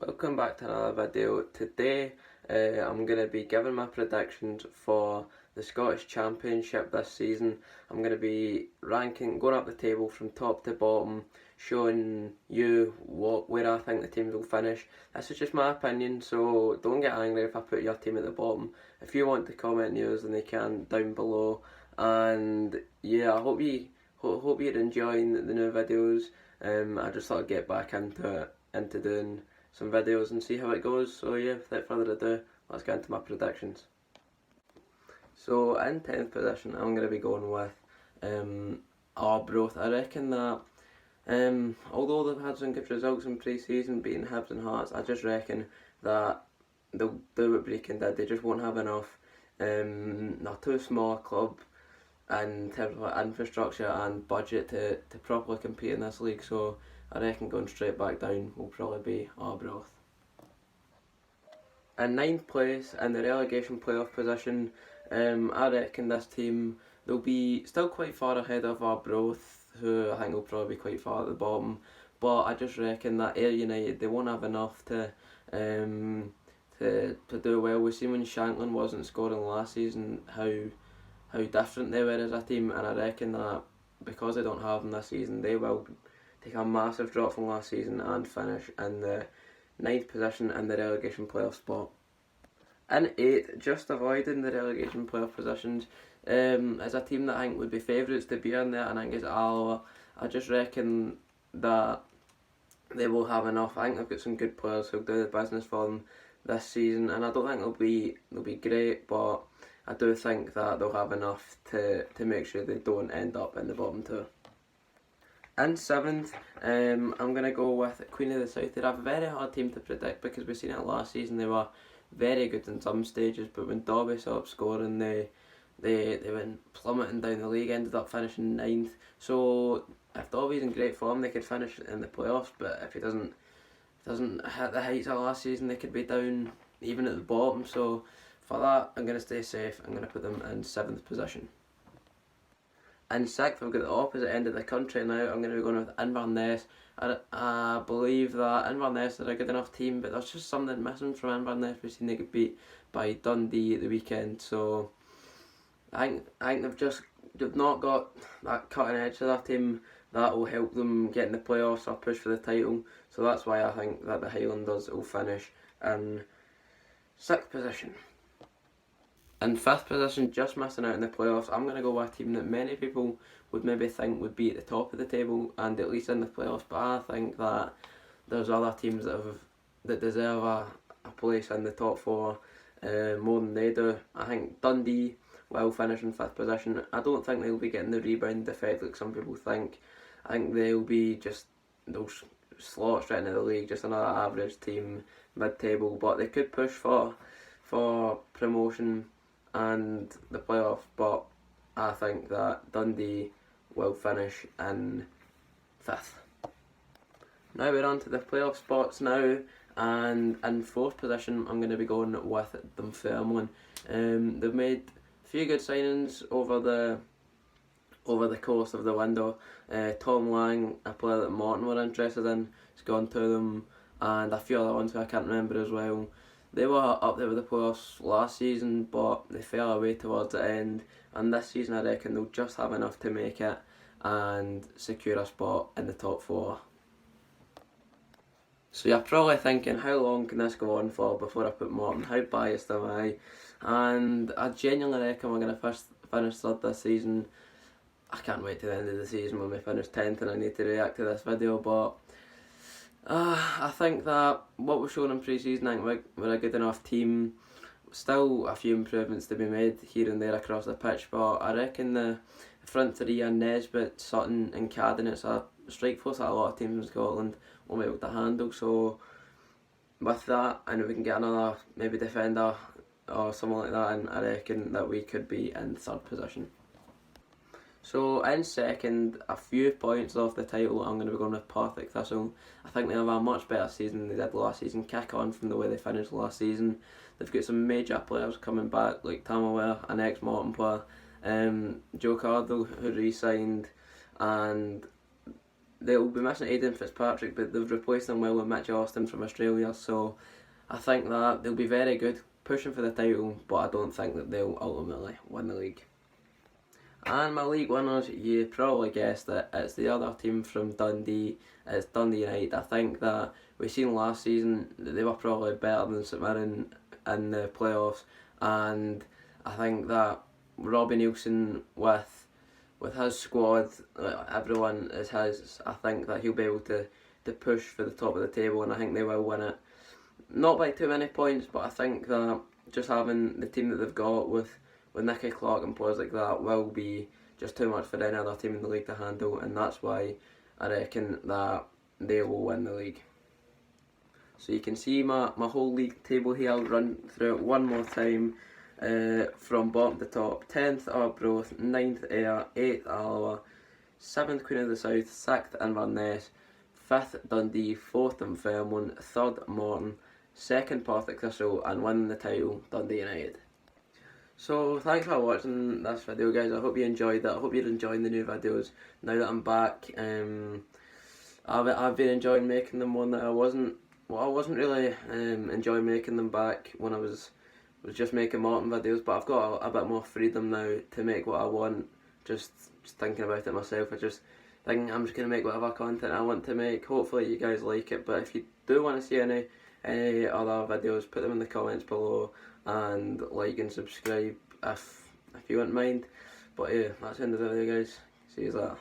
Welcome back to another video. Today I'm going to be giving my predictions for the Scottish Championship this season. I'm going to be going up the table from top to bottom, showing you where I think the teams will finish. This is just my opinion, so don't get angry if I put your team at the bottom. If you want to comment yours, then you can down below. And yeah, I hope you're enjoying the new videos. I just thought I'd get back into doing some videos and see how it goes. So yeah, without further ado, let's get into my predictions. So in 10th position, I'm going to be going with Arbroath. I reckon that although they've had some good results in pre-season, beating Hibs and Hearts, I just reckon that they'll do what Brecon did. They just won't have enough. They're too small a club in terms of infrastructure and budget to properly compete in this league, so I reckon going straight back down will probably be Arbroath. In 9th place in the relegation playoff position, I reckon this team, they'll be still quite far ahead of Arbroath, who I think will probably be quite far at the bottom, but I just reckon that Ayr United, they won't have enough to do well. We've seen when Shanklin wasn't scoring last season how different they were as a team, and I reckon that because they don't have them this season, they will take a massive drop from last season and finish in the 9th position in the relegation playoff spot. In 8th, just avoiding the relegation playoff positions, is a team that I think would be favourites to be in there, and I think is Alloa. I just reckon that they will have enough. I think they've got some good players who'll do the business for them this season, and I don't think they'll be great, but I do think that they'll have enough to make sure they don't end up in the bottom two. In 7th, I'm going to go with Queen of the South. They're a very hard team to predict because we've seen it last season. They were very good in some stages, but when Dobby stopped scoring, they went plummeting down the league, ended up finishing 9th. So if Dobby's in great form, they could finish in the playoffs, but if he doesn't hit the heights of last season, they could be down even at the bottom. So for that, I'm going to stay safe. I'm going to put them in 7th position. In 6th, we've got the opposite end of the country now. I'm going to be going with Inverness. I believe that Inverness are a good enough team, but there's just something missing from Inverness. We've seen they get beat by Dundee at the weekend, so I think they've not got that cutting edge to their team that will help them get in the playoffs or push for the title. So that's why I think that the Highlanders will finish in 6th position. In 5th position, just missing out in the playoffs, I'm going to go with a team that many people would maybe think would be at the top of the table and at least in the playoffs, but I think that there's other teams that deserve a place in the top four more than they do. I think Dundee will finish in 5th position. I don't think they'll be getting the rebound effect like some people think. I think they'll slot straight into the league, just another average team, mid-table, but they could push for promotion and the playoff, but I think that Dundee will finish in 5th. Now we're on to the playoff spots now, and in 4th position I'm going to be going with Dunfermline. They've made a few good signings over the course of the window. Tom Lang, a player that Morton were interested in, has gone to them, and a few other ones who I can't remember as well. They were up there with the playoffs last season, but they fell away towards the end, and this season I reckon they'll just have enough to make it and secure a spot in the top four. So you're probably thinking, how long can this go on for before I put Morton? How biased am I? And I genuinely reckon we're going to finish 3rd this season. I can't wait to the end of the season when we finish 10th and I need to react to this video, but I think that what we've shown in pre-season, I think we're a good enough team. Still a few improvements to be made here and there across the pitch, but I reckon the front three are Nesbitt, Sutton and Cadden. It's a strike force that a lot of teams in Scotland won't be able to handle, so with that, and if we can get another maybe defender or something like that, and I reckon that we could be in 3rd position. So in 2nd, a few points off the title, I'm going to be going with Partick Thistle. I think they have a much better season than they did last season, kick on from the way they finished last season. They've got some major players coming back, like Tamaware, an ex-Morton player, Joe Cardle, who re-signed, and they'll be missing Aidan Fitzpatrick, but they've replaced him well with Mitch Austin from Australia, so I think that they'll be very good, pushing for the title, but I don't think that they'll ultimately win the league. And my league winners, you probably guessed it, it's the other team from Dundee, it's Dundee United. I think that we've seen last season that they were probably better than St Mirren in the playoffs, and I think that Robbie Nielsen with his squad, everyone is his, I think that he'll be able to push for the top of the table, and I think they will win it. Not by too many points, but I think that just having the team that they've got with Nicky Clark and players like that will be just too much for any other team in the league to handle, and that's why I reckon that they will win the league. So you can see my whole league table here. I'll run through it one more time. From bottom to top: 10th Arbroath, 9th Ayr, 8th Alloa, 7th Queen of the South, 6th Inverness, 5th Dundee, 4th Dunfermline, 3rd Morton, 2nd Partick Thistle, and winning the title, Dundee United. So thanks for watching this video, guys. I hope you enjoyed it. I hope you're enjoying the new videos now that I'm back. I've been enjoying making them. One that I wasn't really enjoying making them back when I was just making Morton videos, but I've got a bit more freedom now to make what I want. Just thinking about it myself, I just think I'm just going to make whatever content I want to make. Hopefully you guys like it, but if you do want to see any other videos, put them in the comments below, and like and subscribe if you wouldn't mind. But yeah, that's the end of the video, guys. See you later.